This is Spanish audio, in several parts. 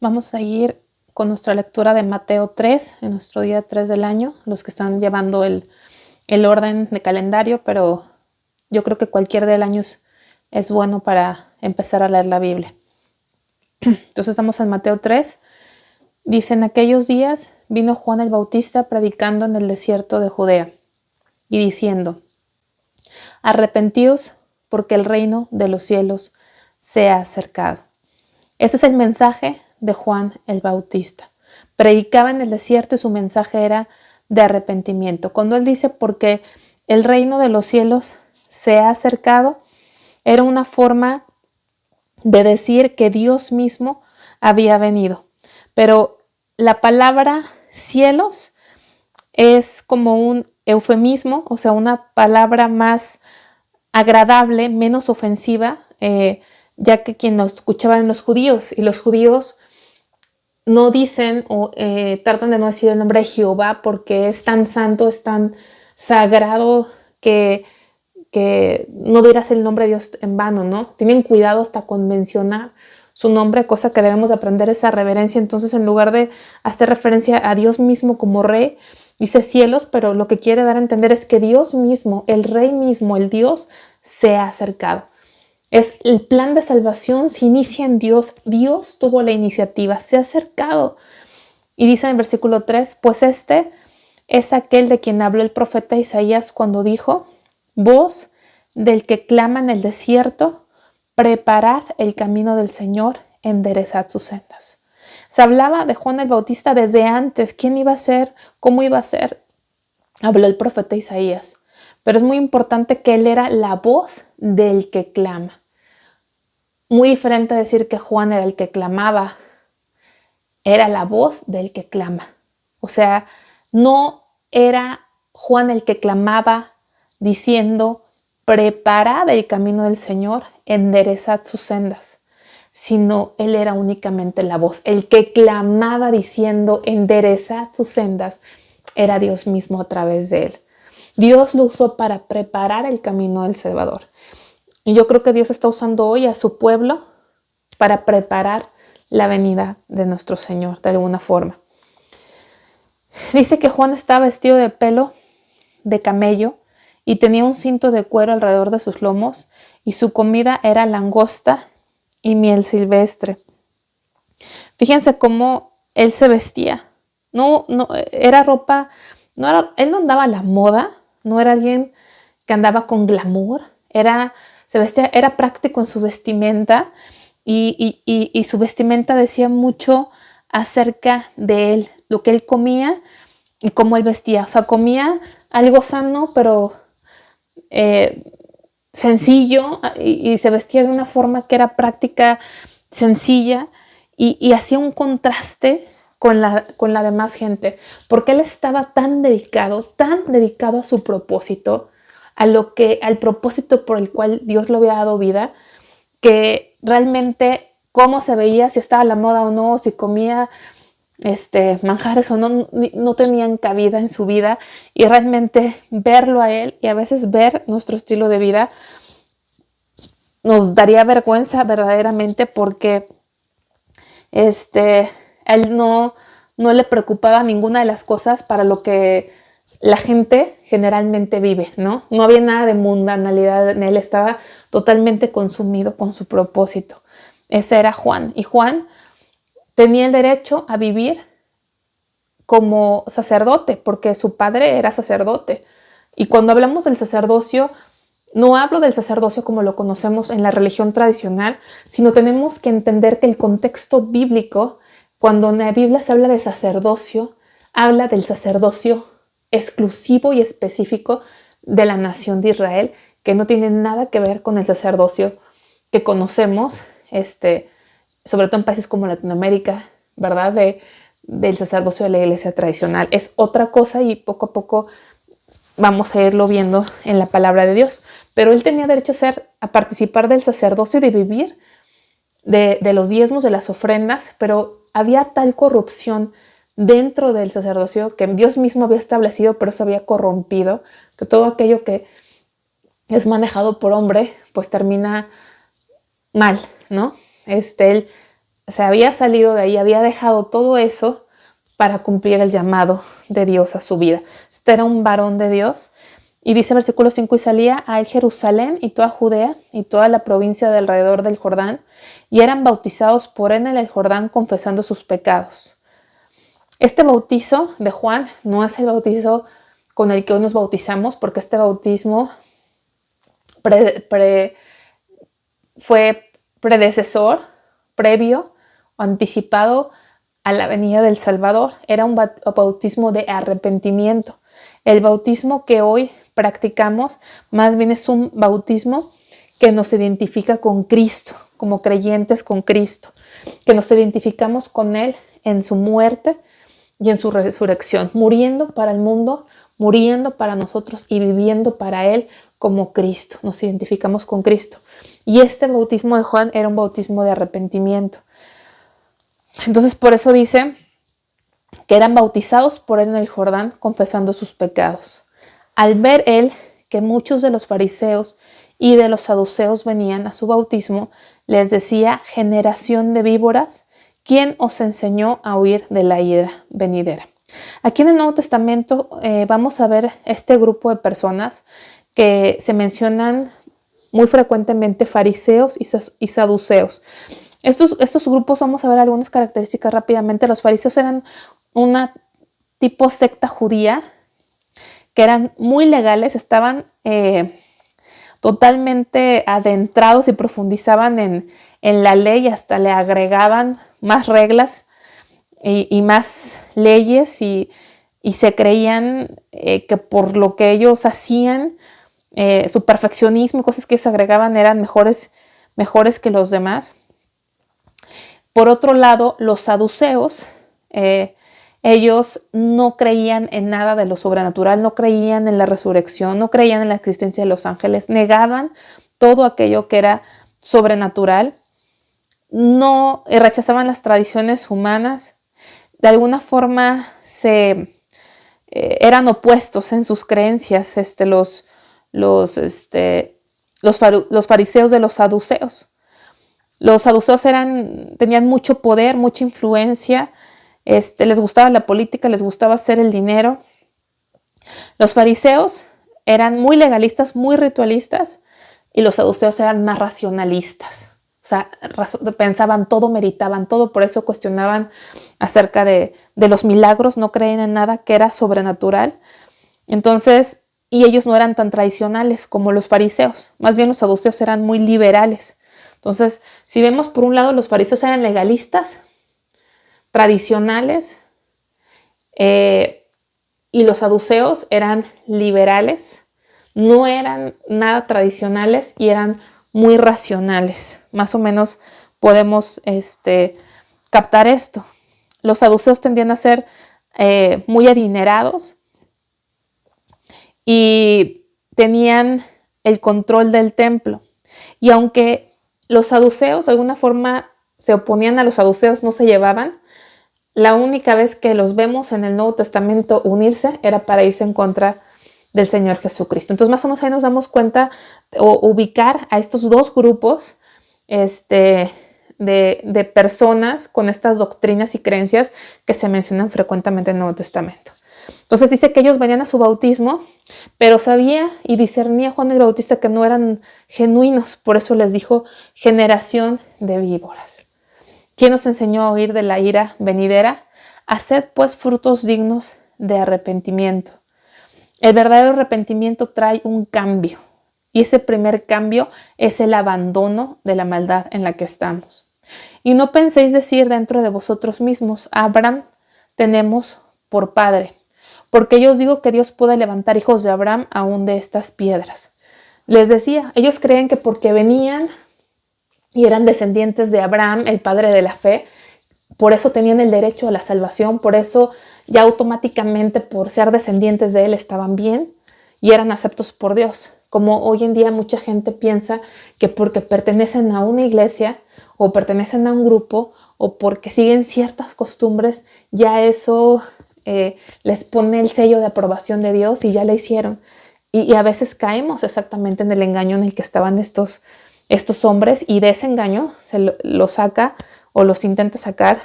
Vamos a ir con nuestra lectura de Mateo 3, en nuestro día 3 del año, los que están llevando el orden de calendario, pero yo creo que cualquier día del año es bueno para empezar a leer la Biblia. Entonces estamos en Mateo 3. Dice: en aquellos días vino Juan el Bautista predicando en el desierto de Judea y diciendo: arrepentíos, porque el reino de los cielos se ha acercado. Este es el mensaje de Juan el Bautista. Predicaba en el desierto y su mensaje era de arrepentimiento. Cuando él dice porque el reino de los cielos se ha acercado, era una forma de decir que Dios mismo había venido. Pero la palabra cielos es como un eufemismo, o sea, una palabra más agradable, menos ofensiva, ya que quien nos escuchaban eran los judíos, y los judíos no dicen o tratan de no decir el nombre de Jehová porque es tan santo, es tan sagrado que no dirás el nombre de Dios en vano, ¿no? Tienen cuidado hasta con mencionar su nombre, cosa que debemos aprender esa reverencia. Entonces, en lugar de hacer referencia a Dios mismo como rey, dice cielos, pero lo que quiere dar a entender es que Dios mismo, el rey mismo, el Dios, se ha acercado. Es el plan de salvación, se inicia en Dios. Dios tuvo la iniciativa, se ha acercado. Y dice en el versículo 3, pues este es aquel de quien habló el profeta Isaías cuando dijo: voz del que clama en el desierto, preparad el camino del Señor, enderezad sus sendas. Se hablaba de Juan el Bautista desde antes. ¿Quién iba a ser? ¿Cómo iba a ser? Habló el profeta Isaías. Pero es muy importante que él era la voz del que clama. Muy diferente a decir que Juan era el que clamaba. Era la voz del que clama. O sea, no era Juan el que clamaba diciendo: preparad el camino del Señor, enderezad sus sendas, sino él era únicamente la voz. El que clamaba diciendo: enderezad sus sendas, era Dios mismo a través de él. Dios lo usó para preparar el camino del Salvador. Y yo creo que Dios está usando hoy a su pueblo para preparar la venida de nuestro Señor de alguna forma. Dice que Juan estaba vestido de pelo de camello y tenía un cinto de cuero alrededor de sus lomos, y su comida era langosta y miel silvestre. Fíjense cómo él se vestía. No era ropa, él no andaba a la moda, no era alguien que andaba con glamour, era práctico en su vestimenta, y su vestimenta decía mucho acerca de él, lo que él comía y cómo él vestía. O sea, comía algo sano, pero sencillo, y se vestía de una forma que era práctica, sencilla, y hacía un contraste con la demás gente, porque él estaba tan dedicado a su propósito, al propósito por el cual Dios le había dado vida, que realmente cómo se veía, si estaba a la moda o no, si comía manjares o no tenían cabida en su vida. Y realmente verlo a él, y a veces ver nuestro estilo de vida, nos daría vergüenza verdaderamente, porque él no le preocupaba ninguna de las cosas para lo que la gente generalmente vive, ¿no? No había nada de mundanalidad en él, estaba totalmente consumido con su propósito. Ese era Juan. Y Juan tenía el derecho a vivir como sacerdote, porque su padre era sacerdote. Y cuando hablamos del sacerdocio, no hablo del sacerdocio como lo conocemos en la religión tradicional, sino tenemos que entender que el contexto bíblico, cuando en la Biblia se habla de sacerdocio, habla del sacerdocio exclusivo y específico de la nación de Israel, que no tiene nada que ver con el sacerdocio que conocemos, sobre todo en países como Latinoamérica, ¿verdad? Del sacerdocio de la iglesia tradicional. Es otra cosa, y poco a poco vamos a irlo viendo en la palabra de Dios. Pero él tenía derecho a participar del sacerdocio y de vivir de los diezmos, de las ofrendas, pero había tal corrupción dentro del sacerdocio que Dios mismo había establecido, pero se había corrompido, que todo aquello que es manejado por hombre, pues termina mal, ¿no? Él se había salido de ahí, había dejado todo eso para cumplir el llamado de Dios a su vida. Este era un varón de Dios. Y dice versículo 5, y salía a él Jerusalén y toda Judea y toda la provincia de alrededor del Jordán, y eran bautizados por él en el Jordán confesando sus pecados. Este bautizo de Juan no es el bautizo con el que hoy nos bautizamos, porque este bautismo fue predecesor, previo o anticipado a la venida del Salvador. Era un bautismo de arrepentimiento. El bautismo que hoy practicamos más bien es un bautismo que nos identifica con Cristo, como creyentes con Cristo, que nos identificamos con Él en su muerte y en su resurrección, muriendo para el mundo, muriendo para nosotros y viviendo para Él como Cristo. Nos identificamos con Cristo. Y este bautismo de Juan era un bautismo de arrepentimiento. Entonces por eso dice que eran bautizados por él en el Jordán confesando sus pecados. Al ver él que muchos de los fariseos y de los saduceos venían a su bautismo, les decía: generación de víboras, ¿quién os enseñó a huir de la ira venidera? Aquí en el Nuevo Testamento vamos a ver este grupo de personas que se mencionan muy frecuentemente, fariseos y saduceos. Estos grupos, vamos a ver algunas características rápidamente. Los fariseos eran una tipo secta judía que eran muy legales, estaban totalmente adentrados y profundizaban en la ley, hasta le agregaban más reglas y más leyes y se creían que por lo que ellos hacían, su perfeccionismo y cosas que ellos agregaban eran mejores que los demás. Por otro lado, los saduceos, ellos no creían en nada de lo sobrenatural, no creían en la resurrección, no creían en la existencia de los ángeles, negaban todo aquello que era sobrenatural, no rechazaban las tradiciones humanas, de alguna forma eran opuestos en sus creencias, los fariseos de los saduceos. Los saduceos tenían mucho poder, mucha influencia, les gustaba la política, les gustaba hacer el dinero. Los fariseos eran muy legalistas, muy ritualistas, y los saduceos eran más racionalistas. O sea, pensaban todo, meditaban todo, por eso cuestionaban acerca de los milagros, no creían en nada que era sobrenatural. Entonces, y ellos no eran tan tradicionales como los fariseos, más bien los saduceos eran muy liberales. Entonces, si vemos por un lado, los fariseos eran legalistas, tradicionales, y los saduceos eran liberales, no eran nada tradicionales y eran muy racionales. Más o menos podemos captar esto. Los saduceos tendían a ser muy adinerados y tenían el control del templo. Y aunque los saduceos de alguna forma se oponían a los saduceos, no se llevaban, la única vez que los vemos en el Nuevo Testamento unirse era para irse en contra del Señor Jesucristo. Entonces más o menos ahí nos damos cuenta o ubicar a estos dos grupos de personas con estas doctrinas y creencias que se mencionan frecuentemente en el Nuevo Testamento. Entonces dice que ellos venían a su bautismo, pero sabía y discernía Juan el Bautista que no eran genuinos, por eso les dijo: generación de víboras. ¿Quién nos enseñó a huir de la ira venidera? Haced pues frutos dignos de arrepentimiento. El verdadero arrepentimiento trae un cambio, y ese primer cambio es el abandono de la maldad en la que estamos. Y no penséis decir dentro de vosotros mismos: Abraham tenemos por padre, porque yo os digo que Dios puede levantar hijos de Abraham aún de estas piedras. Les decía, ellos creen que porque venían y eran descendientes de Abraham, el padre de la fe, por eso tenían el derecho a la salvación, por eso ya automáticamente por ser descendientes de él estaban bien y eran aceptos por Dios. Como hoy en día mucha gente piensa que porque pertenecen a una iglesia o pertenecen a un grupo o porque siguen ciertas costumbres, ya eso les pone el sello de aprobación de Dios y ya la hicieron. Y a veces caemos exactamente en el engaño en el que estaban estos hombres, y de ese engaño se lo saca o los intenta sacar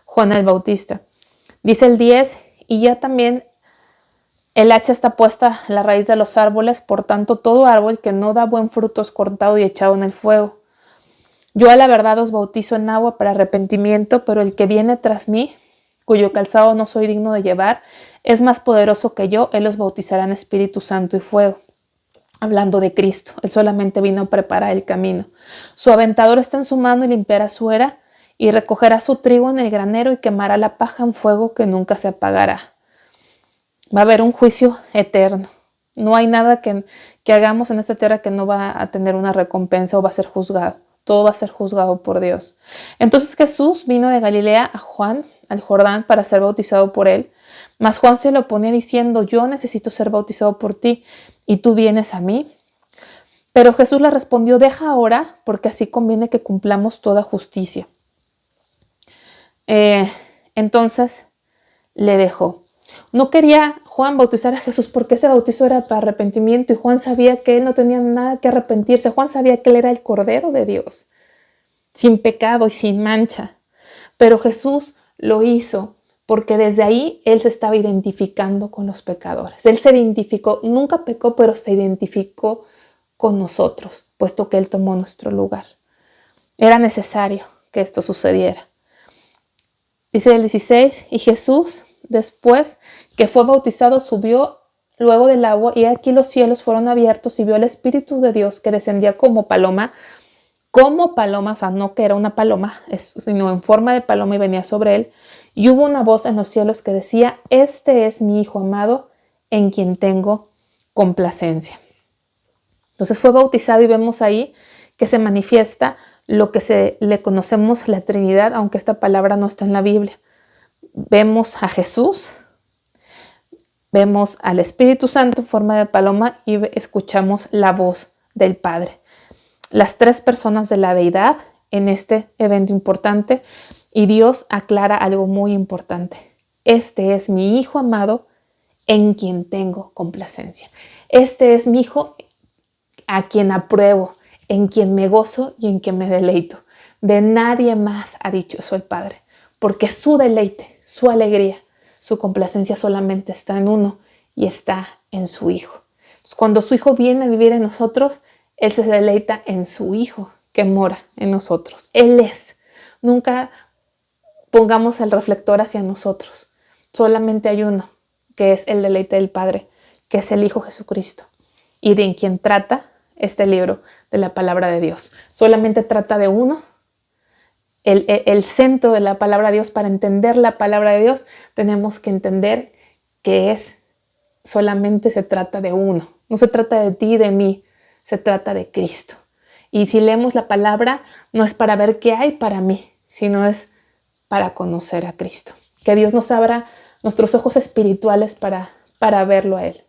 Juan el Bautista. Dice el 10, y ya también el hacha está puesta a la raíz de los árboles, por tanto todo árbol que no da buen fruto es cortado y echado en el fuego. Yo a la verdad os bautizo en agua para arrepentimiento, pero el que viene tras mí, cuyo calzado no soy digno de llevar, es más poderoso que yo, él os bautizará en Espíritu Santo y fuego. Hablando de Cristo, él solamente vino a preparar el camino. Su aventador está en su mano y limpiará su era, y recogerá su trigo en el granero y quemará la paja en fuego que nunca se apagará. Va a haber un juicio eterno. No hay nada que hagamos en esta tierra que no va a tener una recompensa o va a ser juzgado. Todo va a ser juzgado por Dios. Entonces Jesús vino de Galilea a Juan, al Jordán, para ser bautizado por él. Mas Juan se lo oponía diciendo, yo necesito ser bautizado por ti, y tú vienes a mí. Pero Jesús le respondió, deja ahora, porque así conviene que cumplamos toda justicia. Entonces le dejó. No quería Juan bautizar a Jesús porque ese bautizo era para arrepentimiento y Juan sabía que él no tenía nada que arrepentirse. Juan sabía que él era el Cordero de Dios, sin pecado y sin mancha. Pero Jesús lo hizo porque desde ahí él se estaba identificando con los pecadores. Él se identificó, nunca pecó, pero se identificó con nosotros, puesto que él tomó nuestro lugar. Era necesario que esto sucediera. Dice el 16, y Jesús, después que fue bautizado, subió luego del agua, y aquí los cielos fueron abiertos y vio al Espíritu de Dios que descendía como paloma, o sea, no que era una paloma, sino en forma de paloma y venía sobre él. Y hubo una voz en los cielos que decía, este es mi Hijo amado, en quien tengo complacencia. Entonces fue bautizado y vemos ahí que se manifiesta lo que le conocemos la Trinidad, aunque esta palabra no está en la Biblia. Vemos a Jesús, vemos al Espíritu Santo en forma de paloma y escuchamos la voz del Padre. Las tres personas de la deidad en este evento importante, y Dios aclara algo muy importante. Este es mi Hijo amado en quien tengo complacencia. Este es mi Hijo a quien apruebo, en quien me gozo y en quien me deleito. De nadie más ha dicho eso el Padre, porque su deleite, su alegría, su complacencia solamente está en uno y está en su Hijo. Entonces, cuando su Hijo viene a vivir en nosotros, Él se deleita en su Hijo que mora en nosotros. Él es. Nunca pongamos el reflector hacia nosotros. Solamente hay uno, que es el deleite del Padre, que es el Hijo Jesucristo, y de quien trata este libro de la palabra de Dios. Solamente trata de uno. El centro de la palabra de Dios, para entender la palabra de Dios, tenemos que entender que solamente se trata de uno. No se trata de ti y de mí, se trata de Cristo. Y si leemos la palabra, no es para ver qué hay para mí, sino es para conocer a Cristo. Que Dios nos abra nuestros ojos espirituales para verlo a Él.